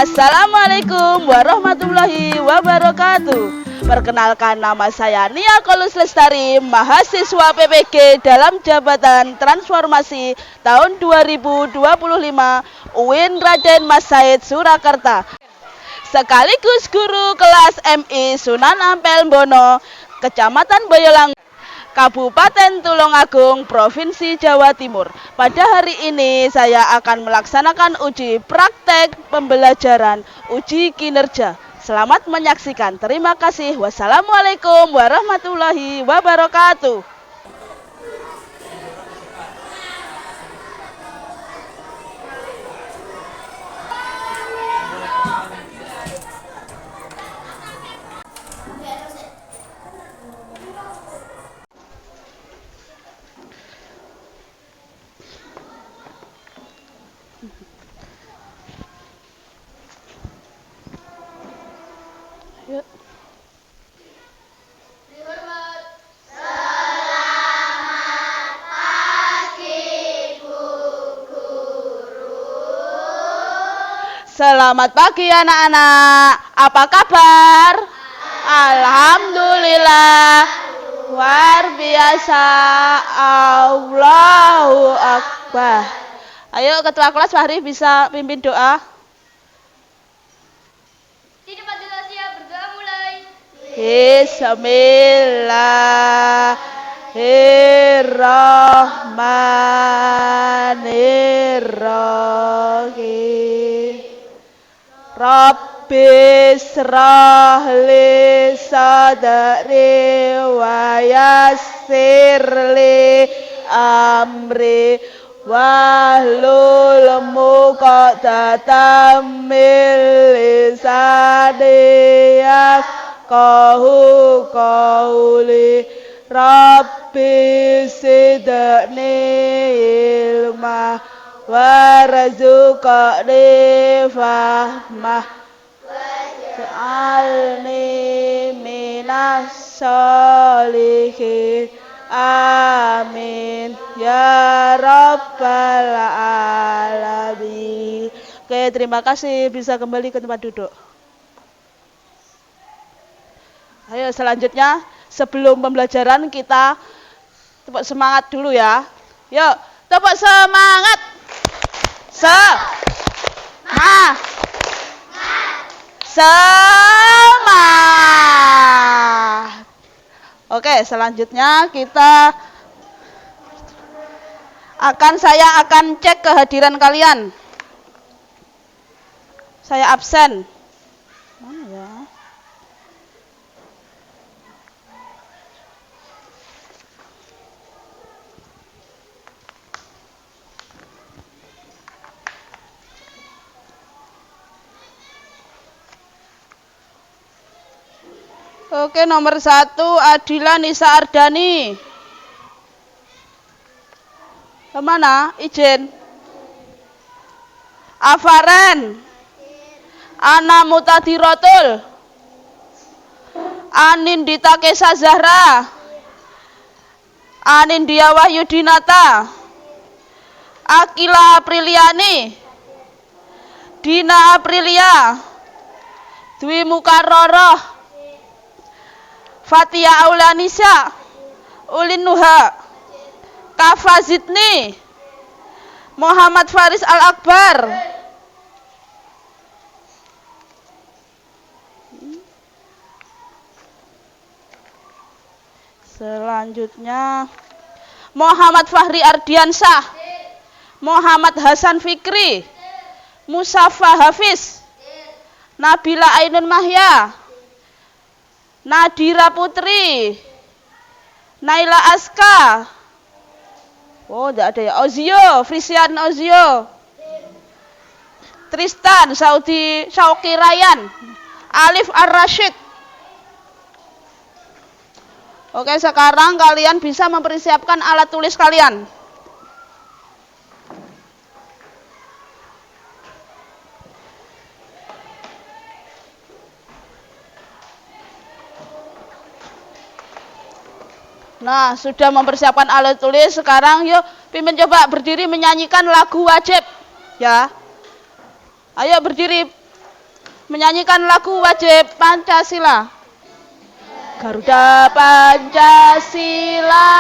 Assalamualaikum warahmatullahi wabarakatuh. Perkenalkan, nama saya Nia Kolus Lestari, mahasiswa PPG dalam Jabatan Transformasi tahun 2025 UIN Raden Mas Said Surakarta. Sekaligus guru kelas MI Sunan Ampel Bono, Kecamatan Boyolang, Kabupaten Tulungagung, Provinsi Jawa Timur. Pada hari ini saya akan melaksanakan uji praktek pembelajaran uji kinerja. Selamat menyaksikan. Terima kasih. Wassalamualaikum warahmatullahi wabarakatuh. Yuk. Selamat pagi anak-anak. Apa kabar? Alhamdulillah. Luar biasa. Allahu Akbar. Ayo ketua kelas Fahri bisa pimpin doa. Bismillahirrahmanirrahim. Rabbi shrah li sadri wa yassir li amri wahlul 'uqdatam min lisani yafqahu qawli. Rabbi zidni ilma warzuqni fahmah waj'alni minas sholihin. Amin ya rabbal alamin. Oke, terima kasih. Bisa kembali ke tempat duduk. Ayo selanjutnya, sebelum pembelajaran kita tepuk semangat dulu ya. Yuk, tepuk semangat. Semangat. Oke, selanjutnya saya akan cek kehadiran kalian. Saya absen. Mana ya? Oke, nomor 1 Adila Nisa Ardani. Kemana? Izin. Afaren. Ana Mutadirotul. Anindita Kesa Zahra. Anindya Wahyudinata. Akila Apriliani. Dina Aprilia. Dwi Mukarroroh. Fatia Aulanisa, Ulin Nuha, Kafa Zidni, Muhammad Faris Al-Akbar. Selanjutnya Muhammad Fahri Ardiansyah, Muhammad Hasan Fikri, Musafa Hafiz, Nabila Ainun Mahya, Nadira Putri, Naila Aska. Oh, tidak ada ya. Ozio, Frisian Ozio. Tristan Sauki Ryan, Alif Ar-Rashid. Oke, sekarang kalian bisa mempersiapkan alat tulis kalian. Nah, sudah mempersiapkan alat tulis, sekarang yuk pimpin coba berdiri menyanyikan lagu wajib. Ya. Ayo berdiri. menyanyikan lagu wajib Pancasila. Garuda Pancasila,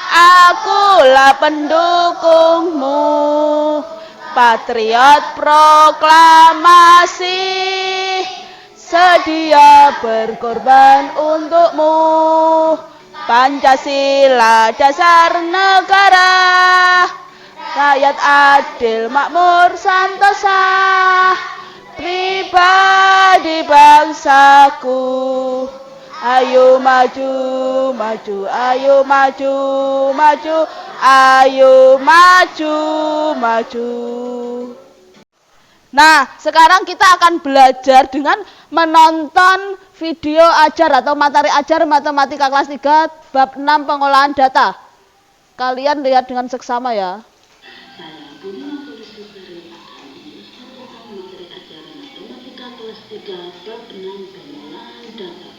akulah pendukungmu, patriot proklamasi, sedia berkorban untukmu. Pancasila dasar negara, rakyat adil makmur santosa, pribadi bangsaku. Ayo maju, maju, ayo maju, maju, ayo maju, maju. Nah, sekarang kita akan belajar dengan menonton video ajar atau materi ajar matematika kelas 3 bab 6 pengolahan data. Kalian lihat dengan seksama ya. Saya Budi Matulisih Sari akan menyampaikan materi ajaran matematika kelas 3 bab 6 pengolahan data.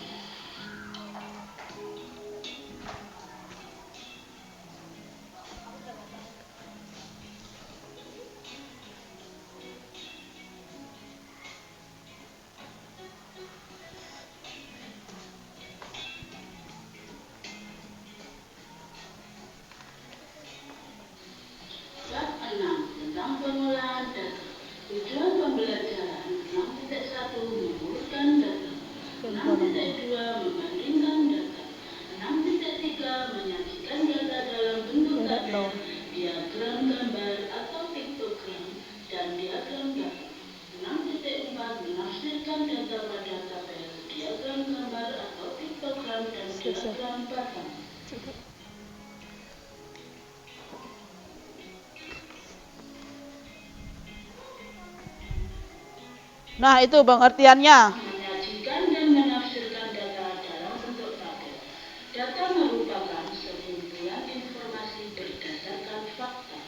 Tentang pengolahan data. Tujuan pembelajaran 6.1 mengumpulkan data, 6.2 membandingkan data, 6.3 menyajikan data dalam bentuk tabel, diagram gambar atau piktogram, dan diagram grafik. 6.4 menafsirkan data pada tabel, diagram gambar atau piktogram, dan diagram pattern. Nah, itu pengertiannya. Menyajikan dan menafsirkan data dalam bentuk tabel. Data merupakan sekumpulan informasi berdasarkan fakta.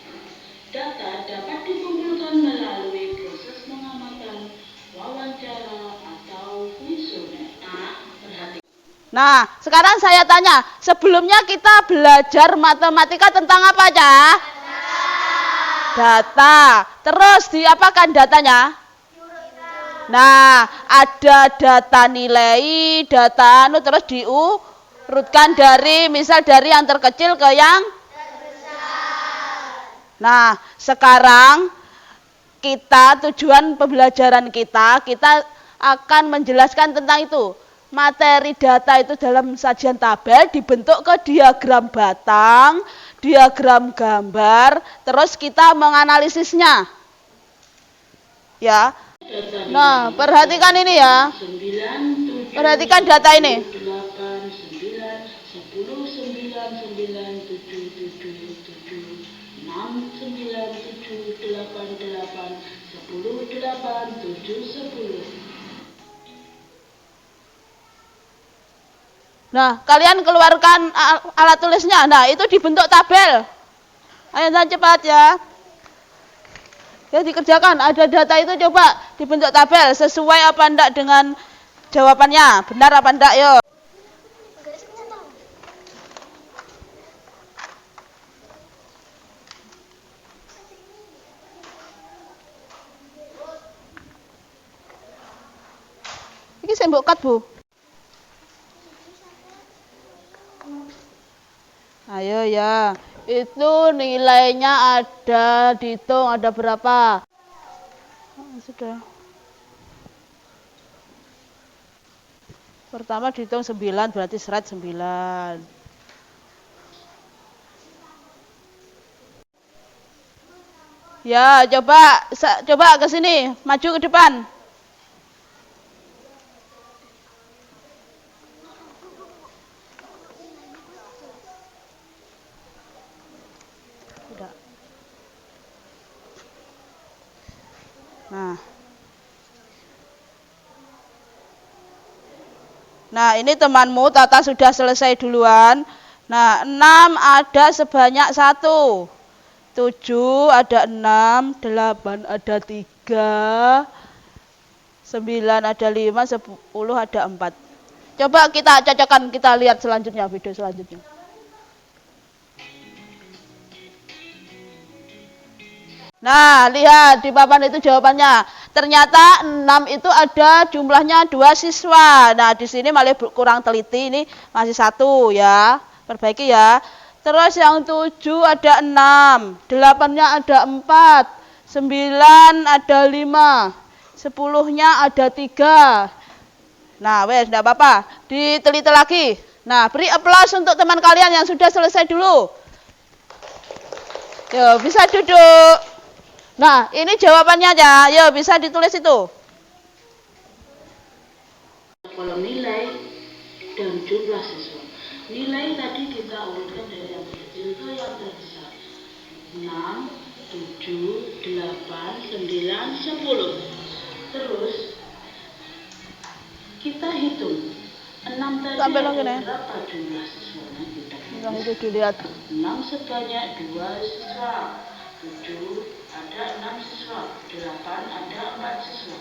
Data dapat dikumpulkan melalui proses pengamatan, wawancara, atau kuesioner. Nah, sekarang saya tanya, sebelumnya kita belajar matematika tentang apa aja? Data. Terus diapakan datanya? Nah, ada data nilai, data terus diurutkan dari misal dari yang terkecil ke yang terbesar. Nah, sekarang tujuan pembelajaran kita akan menjelaskan tentang itu. Materi data itu dalam sajian tabel dibentuk ke diagram batang, diagram gambar, terus kita menganalisisnya. Ya. Nah, perhatikan ini ya. Perhatikan data ini. 8, 9, 10, 9, 9, 7, 7, 7, 6, 9, 7, 8, 8, 10, 8, 7, 10. Nah, kalian keluarkan alat tulisnya. Nah, itu dibentuk tabel. Ayo cepat ya. Ya dikerjakan, ada data itu coba dibentuk tabel sesuai apa enggak dengan jawabannya, benar apa enggak yuk. Ini saya buka Bu. Ayo ya. Itu nilainya ada, dihitung ada berapa? Sudah. Pertama dihitung 9, berarti serat 9. Ya, coba ke sini, maju ke depan. Nah, ini temanmu Tata sudah selesai duluan. Nah, 6 ada sebanyak 1. 7 ada 6, 8 ada 3, 9 ada 5, 10 ada 4. Coba kita cocokkan, kita lihat selanjutnya, video selanjutnya. Nah, lihat di papan itu jawabannya. ternyata 6 itu ada jumlahnya 2 siswa. Nah, di sini malah kurang teliti, ini masih 1 ya. Perbaiki ya. Terus yang 7 ada 6, 8-nya ada 4, 9 ada 5, 10-nya ada 3. Nah, wes enggak apa-apa. Diteliti lagi. Nah, beri aplaus untuk teman kalian yang sudah selesai dulu. Yo, bisa duduk. Nah, ini jawabannya aja. Yo, bisa ditulis itu. Kolom nilai dan jumlah siswa. Nilai tadi kita urutkan dari yang kecil ke yang terbesar. 6, 7, 8, 9, 10. Terus kita hitung. 6 tadi ada berapa jumlah siswanya kita Yang itu dilihat. 6 sebanyak 2 siswa. 7 ada 6 siswa. 8 ada 4 siswa.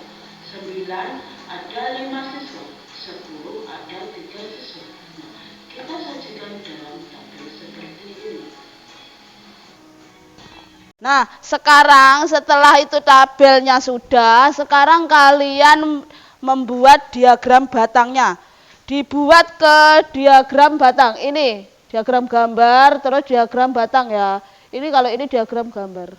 9 ada 5 siswa. 10 ada 3 siswa. Nah, kita sajikan dalam tabel seperti ini. Nah, sekarang setelah itu tabelnya sudah, sekarang kalian membuat diagram batangnya. Dibuat ke diagram batang. Ini diagram gambar, terus diagram batang ya. Ini kalau ini diagram gambar.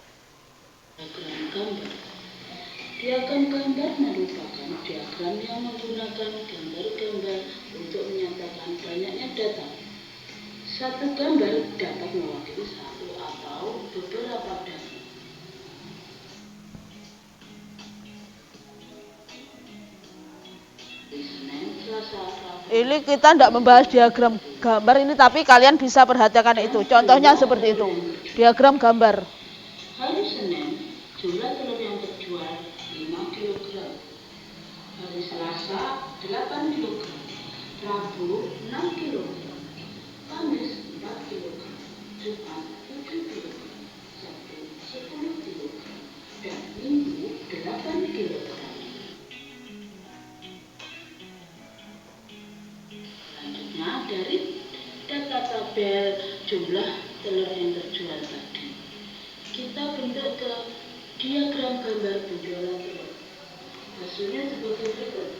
Diagram gambar merupakan diagram yang menggunakan gambar-gambar untuk menyatakan banyaknya data. Satu gambar dapat mewakili satu atau beberapa data. Ini kita tidak membahas diagram gambar ini, tapi kalian bisa perhatikan itu. Contohnya seperti itu. Diagram gambar. Hari Senin, jumlah telur yang terjual 5 kg. Hari Selasa, 8 kg. Rabu, 6 kg. Kamis, 4 kg. Jumat, 7 kg. Sabtu, 10 kg. Dan Minggu, 8 kg. Selanjutnya, dari data tabel jumlah telur yang terjual tadi, kita bentuk ke diagram gambar penjualan telur. Hasilnya sebagai berikut.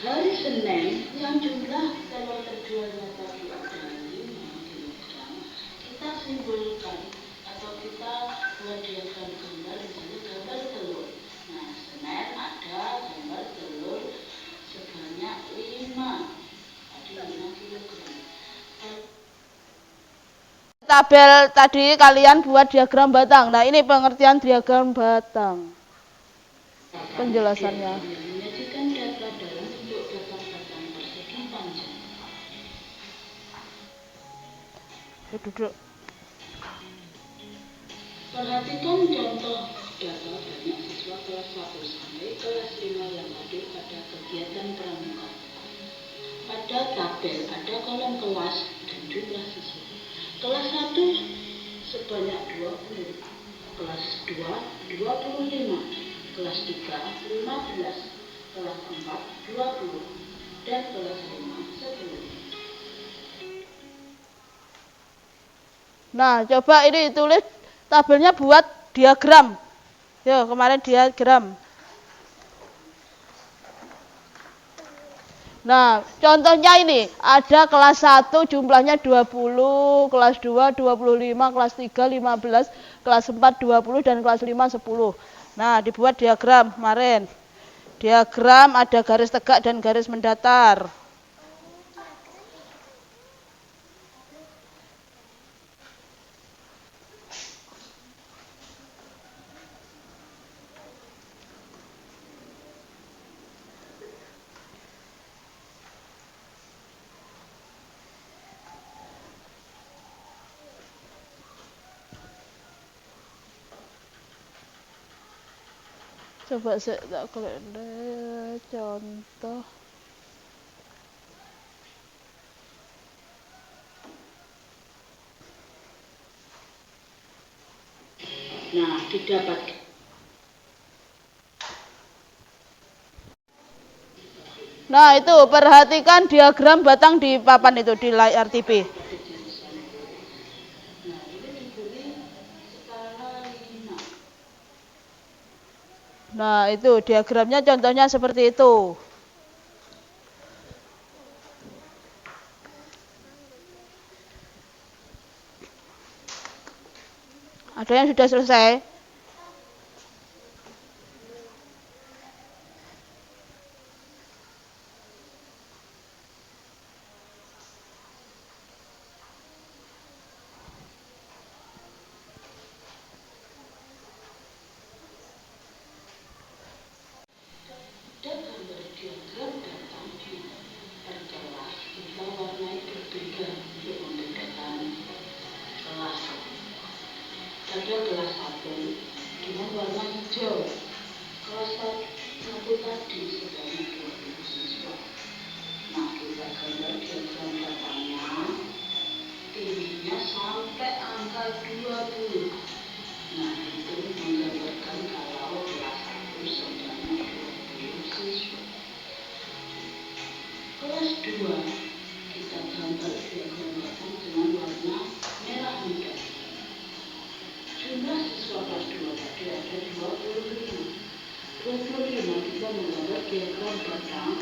Hari Senin yang jumlah telur terjualnya tadi ada 5 kg, kita simbolkan atau kita buat diagram gambar, misalnya gambar telur. Nah, Senin ada gambar telur sebanyak 5, tadi 5 kg. Tabel tadi kalian buat diagram batang. Nah, ini pengertian diagram batang. Penjelasannya. Menyajikan data dalam bentuk batang-batang persegi panjang. Duduk. Perhatikan contoh data banyak siswa kelas 1 sampai kelas 5 yang hadir pada kegiatan pramuka. Pada tabel ada kolom kelas dan jumlah siswa. Kelas 1 sebanyak 20, kelas 2 25, kelas 3 15, kelas 4 20, dan kelas 5 10. Nah, coba ini tulis tabelnya buat diagram. Yo, kemarin diagram. Nah, contohnya ini, ada kelas 1 jumlahnya 20, kelas 2 25, kelas 3 15, kelas 4 20, dan kelas 5 10. Nah, dibuat diagram kemarin. Diagram ada garis tegak dan garis mendatar. Coba saya tak klik contoh. Nah, didapat. Nah, itu perhatikan diagram batang di papan itu di layar TV. Nah, itu diagramnya contohnya seperti itu. Ada yang sudah selesai? Dan gambar diagram datang perkelas kita warnai berbeda untuk membedakan kelas. Ada kelas 1 dengan warna hijau. Kelas 1 tadi sebanyak 20 siswa. Nah, kita gambar diagram datangnya tingginya sampai angka 20. Nah, itu menggambarkan kalau kelas 1 sebanyak 20 siswa. Kelas 2 kita gambar diagram datang dengan warna merah muda. Jumlah siswa kelas 2 tadi ada 25. 25 kita menggambar diagram batang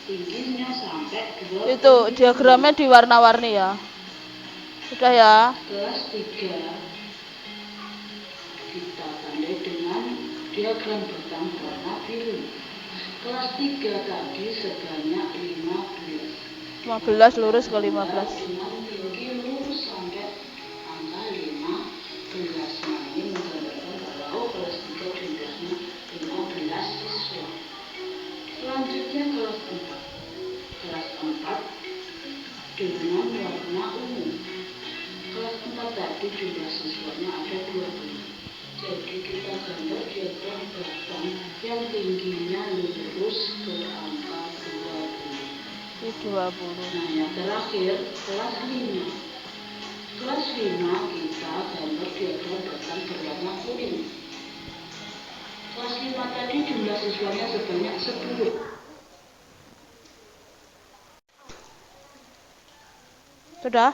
tingginya sampai 25. Itu diagramnya diwarna-warni ya. Sudah ya. Kelas 3 kita tandai dengan diagram batang warna biru. Kelas 3 tadi sebanyak 15. 15 lurus ke 15. Dengan tinggi lurus sampai angka 15. Nah, ini menggambarkan kalau kelas 3 jumlahnya 15 siswa. Selanjutnya kelas 4. Kelas 4 dengan warna ungu. Kelas 4 tadi jumlah siswanya ada 20. Jadi kita gambar diagram batang yang tingginya lurus ke angka 20. 20. Nah, yang terakhir kelas 5. Kelas 5 kita gambar diagram batang berwarna kuning. Kelas 5 tadi jumlah siswanya sebanyak 10. Sudah?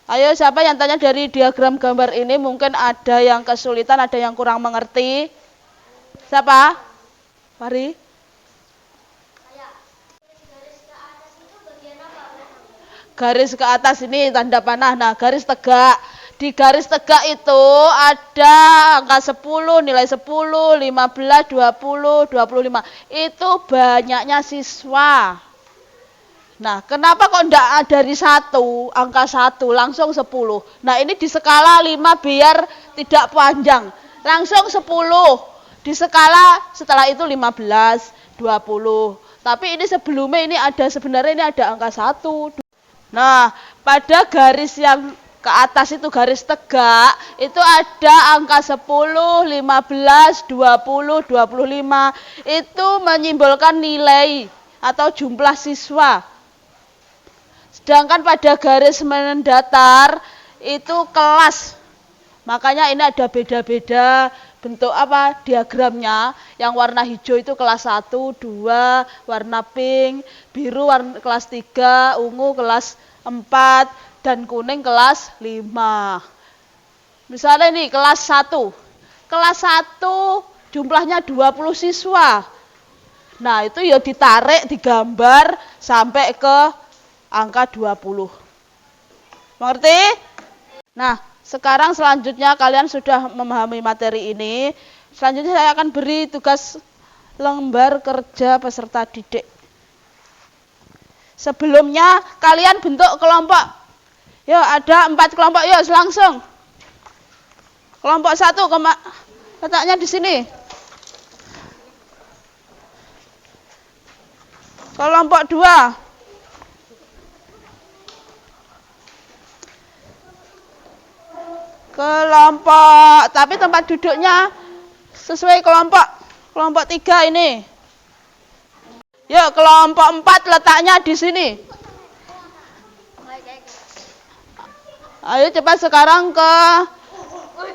Ayo, siapa yang tanya dari diagram gambar ini? Mungkin ada yang kesulitan, ada yang kurang mengerti. Siapa? Mari. Garis ke atas ini tanda panah. Nah, garis tegak. Di garis tegak itu ada angka 10, nilai 10, 15, 20, 25. Itu banyaknya siswa. Nah, kenapa kok enggak dari 1, angka 1, langsung 10? Nah, ini di skala 5 biar tidak panjang. Langsung 10. Di skala setelah itu 15, 20. Tapi ini sebelumnya ini ada, sebenarnya ini ada angka 1. Nah, pada garis yang ke atas itu garis tegak, itu ada angka 10, 15, 20, 25. Itu menyimbolkan nilai atau jumlah siswa. Sedangkan pada garis mendatar itu kelas. Makanya ini ada beda-beda bentuk apa diagramnya. Yang warna hijau itu kelas 1, 2, warna pink, biru kelas 3, ungu kelas 4, dan kuning kelas 5. Misalnya ini kelas 1. Kelas 1 jumlahnya 20 siswa. Nah, itu ya ditarik, digambar sampai ke angka 20. Mengerti? Nah, sekarang selanjutnya kalian sudah memahami materi ini. Selanjutnya saya akan beri tugas lembar kerja peserta didik. Sebelumnya kalian bentuk kelompok. Yuk, ada 4 kelompok. Yuk, langsung. Kelompok 1 letaknya di sini. Kelompok 2. Kelompok, tapi tempat duduknya sesuai kelompok. Kelompok 3 ini. Yuk, kelompok 4 letaknya di sini. Ayo cepat sekarang ke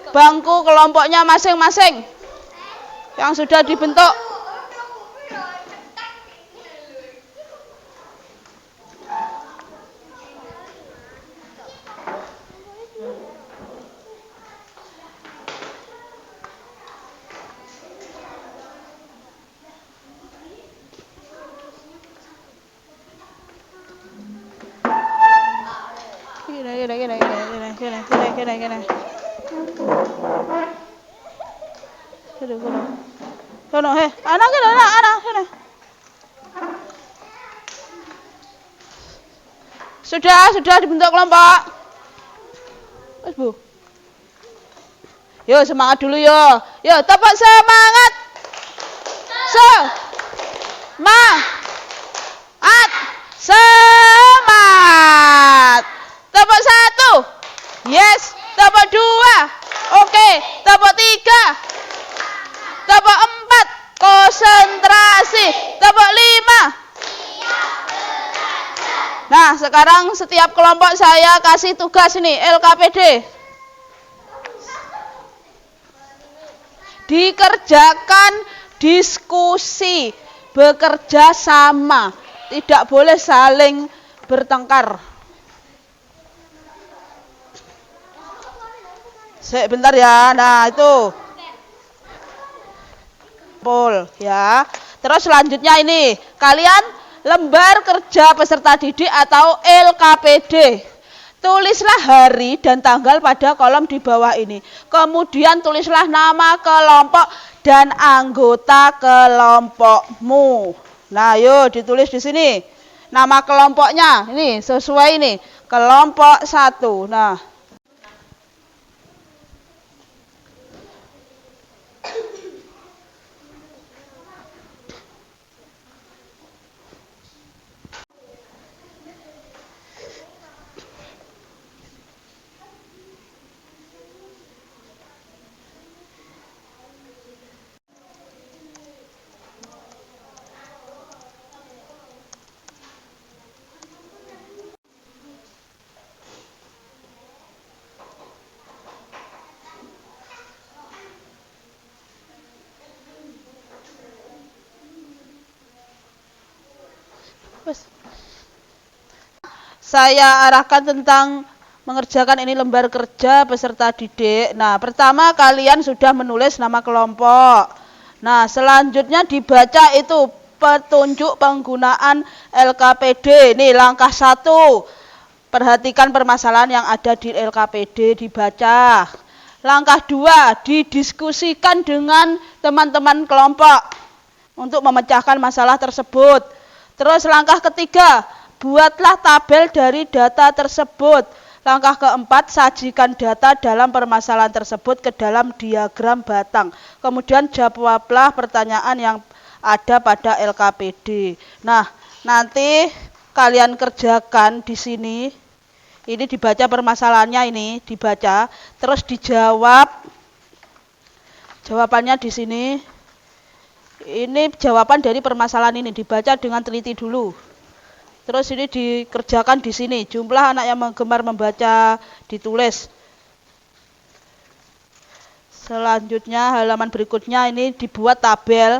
bangku kelompoknya masing-masing yang sudah dibentuk. Kene. Kono, anak kene. Sudah dibentuk kelompok. Wes, Bu. Yo semangat dulu yo. Yo tepuk semangat. Semangat. Tepuk 1. Yes. Tepuk 2. Oke. Tepuk 3. Tepuk 4. Konsentrasi. Tepuk 5. Nah, sekarang setiap kelompok saya kasih tugas ini, LKPD. Dikerjakan diskusi, bekerja sama, tidak boleh saling bertengkar. Bentar ya, nah itu. Pol ya. Terus selanjutnya ini, kalian lembar kerja peserta didik atau LKPD. Tulislah hari dan tanggal pada kolom di bawah ini. Kemudian tulislah nama kelompok dan anggota kelompokmu. Nah, yuk ditulis di sini. Nama kelompoknya ini sesuai ini. Kelompok 1. Nah, saya arahkan tentang mengerjakan ini lembar kerja peserta didik. Nah, pertama kalian sudah menulis nama kelompok. Nah, selanjutnya dibaca itu petunjuk penggunaan LKPD. Nih langkah 1. Perhatikan permasalahan yang ada di LKPD, dibaca. Langkah 2, didiskusikan dengan teman-teman kelompok untuk memecahkan masalah tersebut. Terus langkah ketiga, buatlah tabel dari data tersebut. Langkah keempat, sajikan data dalam permasalahan tersebut ke dalam diagram batang. Kemudian jawablah pertanyaan yang ada pada LKPD. Nah, nanti kalian kerjakan di sini. Ini dibaca permasalahannya ini, dibaca, terus dijawab. Jawabannya di sini. Ini jawaban dari permasalahan ini, dibaca dengan teliti dulu. Terus ini dikerjakan di sini. Jumlah anak yang gemar membaca ditulis. Selanjutnya halaman berikutnya ini dibuat tabel.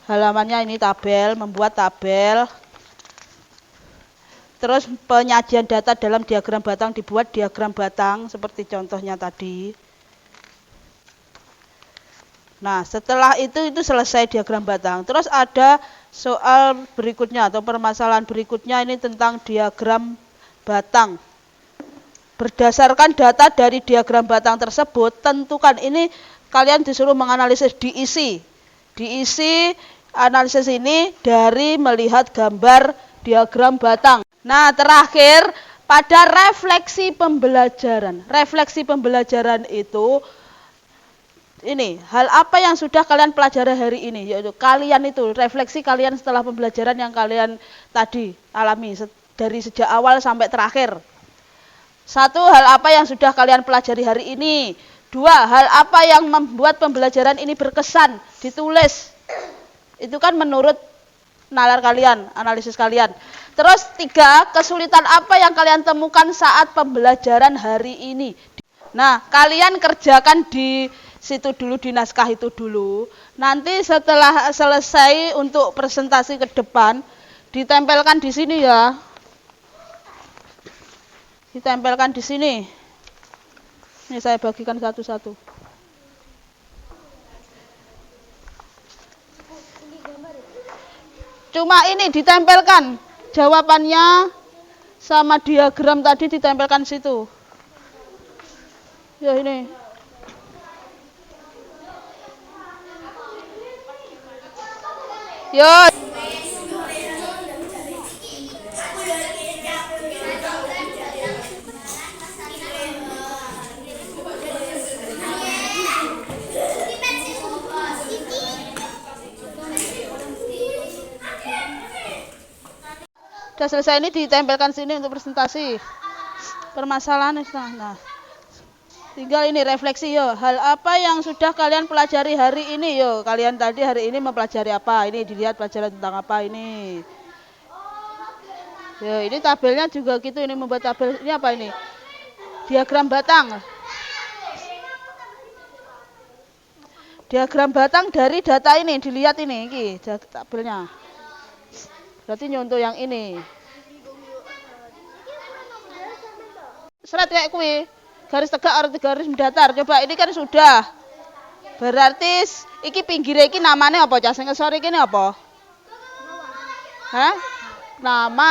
Halamannya ini tabel, membuat tabel. Terus penyajian data dalam diagram batang, dibuat diagram batang seperti contohnya tadi. Nah, setelah itu selesai diagram batang. Terus ada soal berikutnya atau permasalahan berikutnya ini tentang diagram batang. Berdasarkan data dari diagram batang tersebut, tentukan ini kalian disuruh menganalisis diisi. Diisi analisis ini dari melihat gambar diagram batang. Nah, terakhir pada refleksi pembelajaran. Refleksi pembelajaran itu ini, hal apa yang sudah kalian pelajari hari ini? Yaitu kalian itu, refleksi kalian setelah pembelajaran yang kalian tadi alami dari sejak awal sampai terakhir. 1, hal apa yang sudah kalian pelajari hari ini? 2, hal apa yang membuat pembelajaran ini berkesan? Ditulis. Itu kan menurut nalar kalian, analisis kalian. Terus 3, kesulitan apa yang kalian temukan saat pembelajaran hari ini? Nah, kalian kerjakan di situ dulu, di naskah itu dulu. Nanti setelah selesai untuk presentasi ke depan, ditempelkan di sini ya. Ditempelkan di sini. Ini saya bagikan satu-satu. Cuma ini ditempelkan. Jawabannya sama diagram tadi ditempelkan situ. Ya ini. Yo. Udah selesai, ini ditempelkan sini untuk presentasi. Permasalahan nah. Tinggal ini refleksi yo. Hal apa yang sudah kalian pelajari hari ini yo? Kalian tadi hari ini mempelajari apa? Ini dilihat pelajaran tentang apa ini. Yo, ini tabelnya juga gitu, ini membuat tabel. Ini apa ini? Diagram batang. Diagram batang dari data ini, dilihat ini tabelnya. Berarti nyontoh yang ini. Seret kayak kue. Garis tegak atau garis datar. Coba ini kan sudah. Berarti iki pinggirnya iki namanya apa? Sing ngesor iki apa? Hah? Nama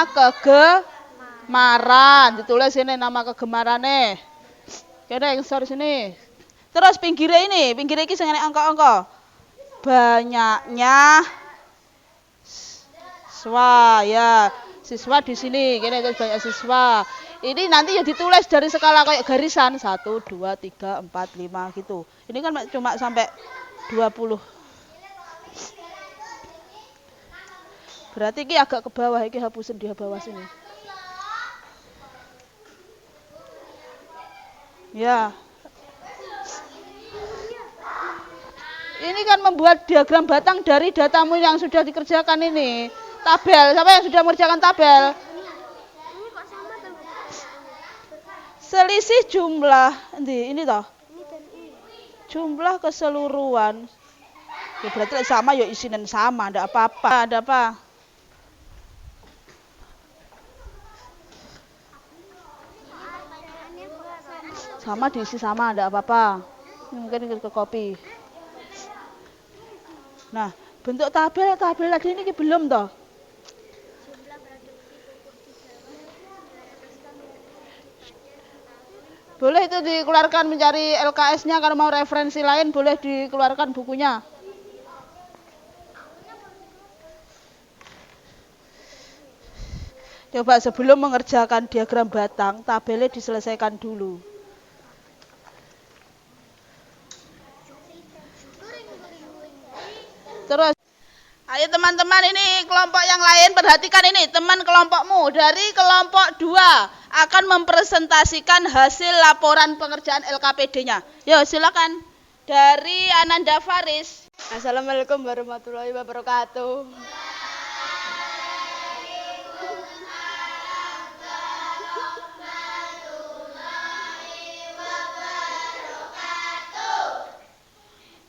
kegemaran. Ditulis ini nama kegemarane. Kene ngesor sini. Terus pinggirnya iki sing angka-angka. Banyaknya siswa ya. Siswa di sini, kene banyak siswa. Ini nanti ya ditulis dari skala kayak garisan 1, 2, 3, 4, 5 gitu. Ini kan cuma sampai 20. Berarti ini agak ke bawah, ini hapusin di bawah sini. Ya. Ini kan membuat diagram batang dari datamu yang sudah dikerjakan ini. Tabel, siapa yang sudah mengerjakan tabel? Selisih jumlah, ini toh. Jumlah keseluruhan. Ya berarti sama ya isinya sama, ada apa-apa. Ada apa? Sama diisi sama, ada apa-apa. Mungkin ke kopi. Nah, bentuk tabel tadi ini belum toh. Boleh itu dikeluarkan mencari LKS-nya, kalau mau referensi lain boleh dikeluarkan bukunya. Coba sebelum mengerjakan diagram batang, tabelnya diselesaikan dulu. Terus, ayo teman-teman, ini kelompok yang lain perhatikan ini, teman kelompokmu dari kelompok 2 akan mempresentasikan hasil laporan pengerjaan LKPD-nya. Yo, silakan. Dari Ananda Faris. Assalamualaikum warahmatullahi wabarakatuh.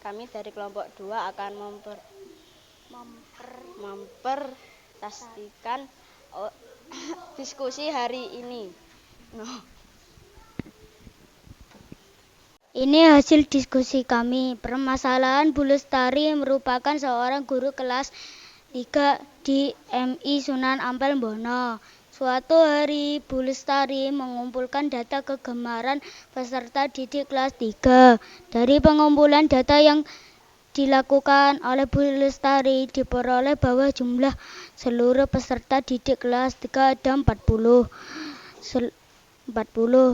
Kami dari kelompok 2 akan mempresentasikan diskusi hari ini. Ini hasil diskusi kami. Permasalahan Bu Lestari merupakan seorang guru kelas 3 di MI Sunan Ampel Bono. Suatu hari Bu Lestari mengumpulkan data kegemaran peserta didik kelas 3. Dari pengumpulan data yang dilakukan oleh Bu Lestari diperoleh bahwa jumlah seluruh peserta didik kelas 3 ada 40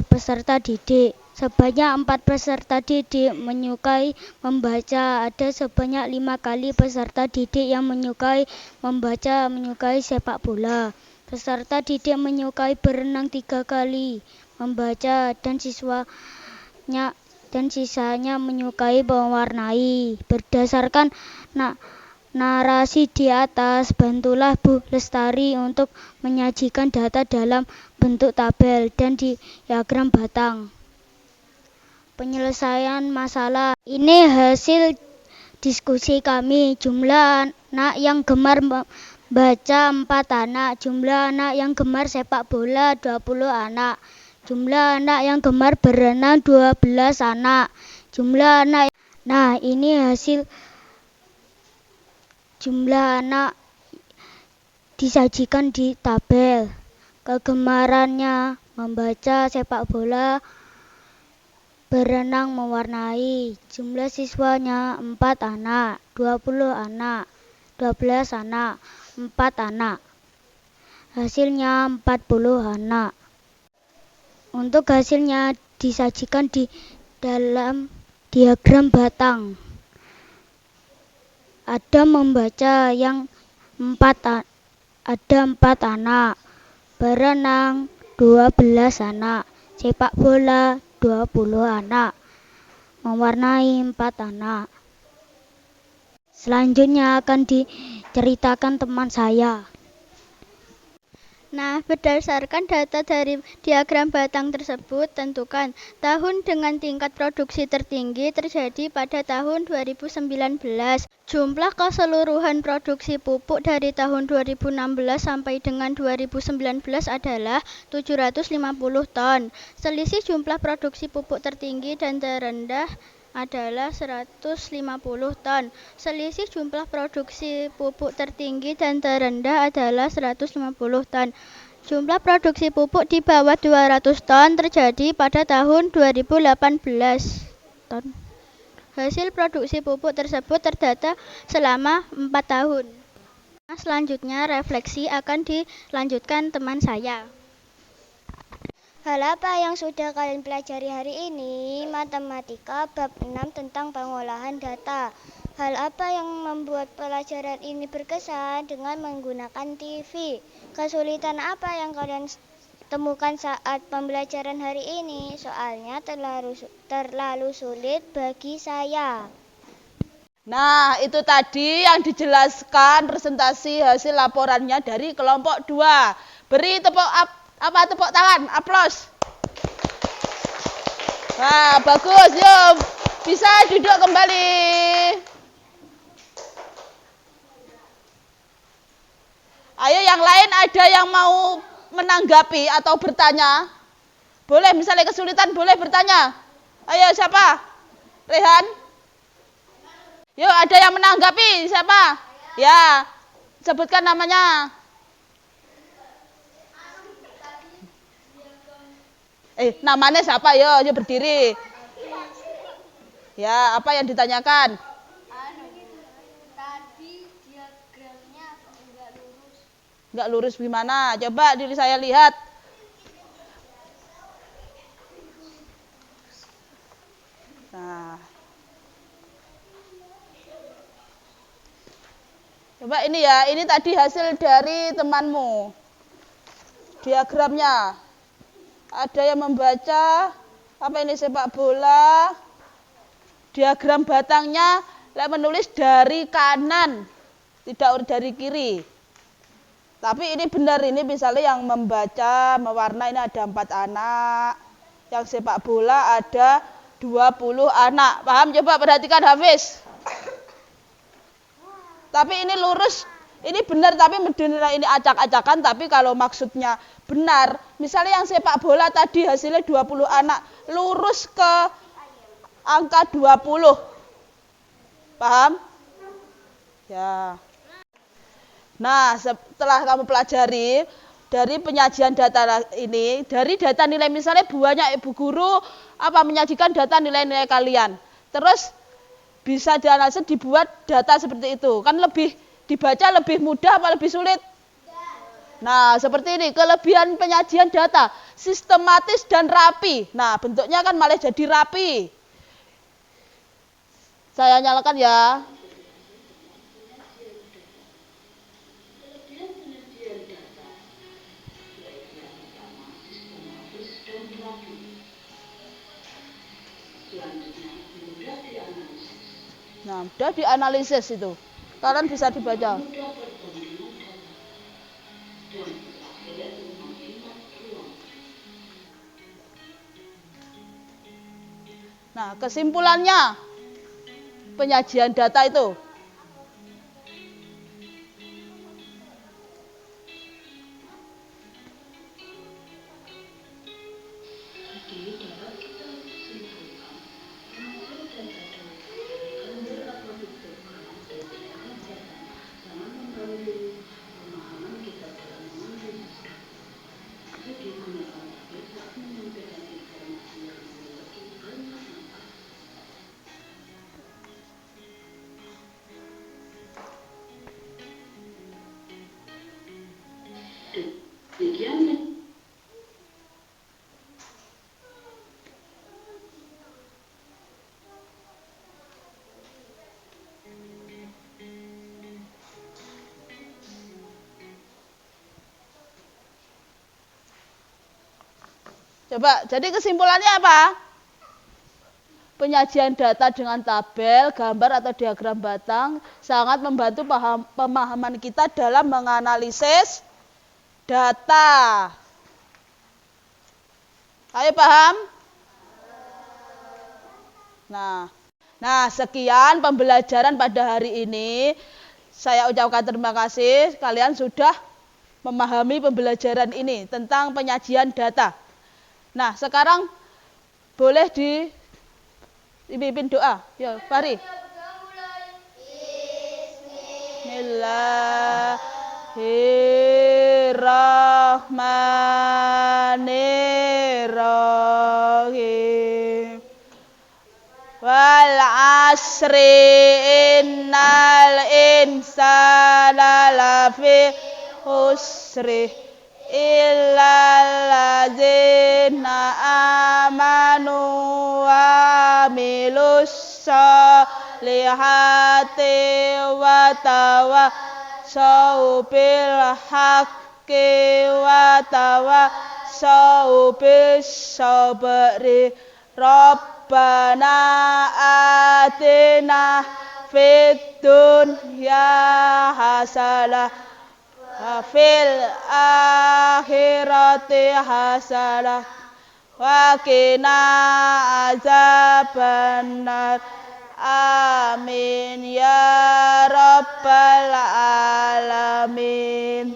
peserta didik. Sebanyak 4 peserta didik menyukai membaca. Ada sebanyak 5 kali peserta didik yang menyukai membaca, menyukai sepak bola. Peserta didik menyukai berenang 3 kali, membaca, dan sisanya menyukai mewarnai. Berdasarkan narasi di atas, bantulah Bu Lestari untuk menyajikan data dalam bentuk tabel dan diagram batang. Penyelesaian masalah. Ini hasil diskusi kami. Jumlah anak yang gemar membaca 4 anak. Jumlah anak yang gemar sepak bola 20 anak. Jumlah anak yang gemar berenang 12 anak. Jumlah anak. Nah, ini hasil jumlah anak disajikan di tabel. Kegemarannya membaca sepak bola berenang mewarnai. Jumlah siswanya 4 anak, 20 anak, 12 anak, 4 anak. Hasilnya 40 anak. Untuk hasilnya disajikan di dalam diagram batang. Ada membaca yang 4 anak, berenang 12 anak, sepak bola 20 anak, mewarnai 4 anak. Selanjutnya akan diceritakan teman saya. Nah, berdasarkan data dari diagram batang tersebut, tentukan tahun dengan tingkat produksi tertinggi terjadi pada tahun 2019. Jumlah keseluruhan produksi pupuk dari tahun 2016 sampai dengan 2019 adalah 750 ton. Selisih jumlah produksi pupuk tertinggi dan terendah adalah 150 ton. Selisih jumlah produksi pupuk tertinggi dan terendah adalah 150 ton. Jumlah produksi pupuk di bawah 200 ton terjadi pada tahun 2018 ton. Hasil produksi pupuk tersebut terdata selama 4 tahun. Nah, selanjutnya refleksi akan dilanjutkan teman saya. Hal apa yang sudah kalian pelajari hari ini? Matematika bab 6 tentang pengolahan data. Hal apa yang membuat pelajaran ini berkesan dengan menggunakan TV? Kesulitan apa yang kalian temukan saat pembelajaran hari ini? Soalnya terlalu sulit bagi saya. Nah, itu tadi yang dijelaskan presentasi hasil laporannya dari kelompok 2. Beri tepuk tangan, aplaus. Nah, bagus, yuk bisa duduk kembali. Ayo yang lain ada yang mau menanggapi atau bertanya? Boleh, misalnya kesulitan boleh bertanya. Ayo siapa? Rehan? Yuk ada yang menanggapi, siapa? Ya, sebutkan namanya. Namanya siapa? Yo berdiri. Ya, apa yang ditanyakan? Tadi diagramnya Enggak lurus gimana? Coba diri saya lihat. Nah. Coba ini ya, ini tadi hasil dari temanmu. Diagramnya. Ada yang membaca, apa ini sepak bola. Diagram batangnya, menulis dari kanan, tidak dari kiri. Tapi ini benar, ini misalnya yang membaca, mewarna ini ada 4 anak. Yang sepak bola ada 20 anak. Paham? Coba perhatikan Hafiz. Tapi ini lurus, ini benar, tapi ini acak-acakan, tapi kalau maksudnya benar, misalnya yang sepak bola tadi hasilnya 20 anak, lurus ke angka 20. Paham? Ya. Nah, setelah kamu pelajari dari penyajian data ini, dari data nilai misalnya banyak ibu guru menyajikan data nilai-nilai kalian. Terus bisa dianalisis dibuat data seperti itu. Kan lebih dibaca lebih mudah apa lebih sulit? Nah, seperti ini kelebihan penyajian data, sistematis dan rapi. Nah, bentuknya kan malah jadi rapi. Saya nyalakan ya. Nah, mudah dianalisis itu. Kalian bisa dibaca. Nah, kesimpulannya penyajian data itu. Coba, jadi kesimpulannya apa? Penyajian data dengan tabel, gambar atau diagram batang sangat membantu pemahaman kita dalam menganalisis data. Ayo paham? Nah, sekian pembelajaran pada hari ini. Saya ucapkan terima kasih. Kalian sudah memahami pembelajaran ini tentang penyajian data. Nah, sekarang boleh dipimpin doa. Ya, mari. Bismillahirrahmanirrahim. Wal asri innal insana lafi khusri illal ladzina amanu wa amilus solihati wa tawassaw bil haqqi wa tawassaw bis sabri. Rabbana atina fid dunya hasanah wa fil akhirati hasanah wa qina azabannar. Amin ya rabbal alamin.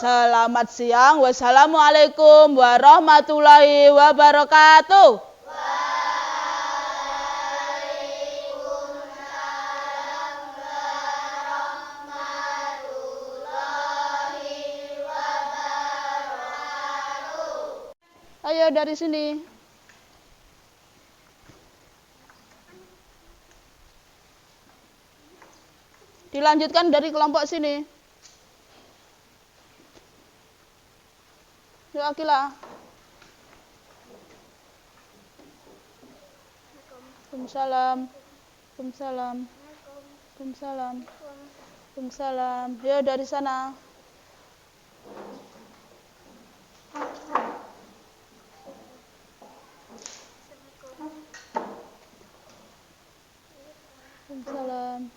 Selamat siang. Wassalamualaikum warahmatullahi wabarakatuh. Waalaikumsalam warahmatullahi wabarakatuh. Ayo dari sini. Dilanjutkan dari kelompok sini. Yuk Akila. Waalaikumsalam. Waalaikumsalam. Waalaikumsalam. Waalaikumsalam. Yuk dari sana. Waalaikumsalam.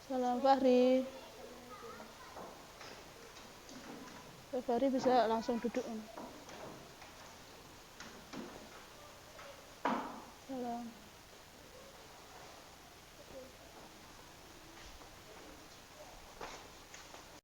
Salam Fahri. Fahri bisa langsung duduk. Salam.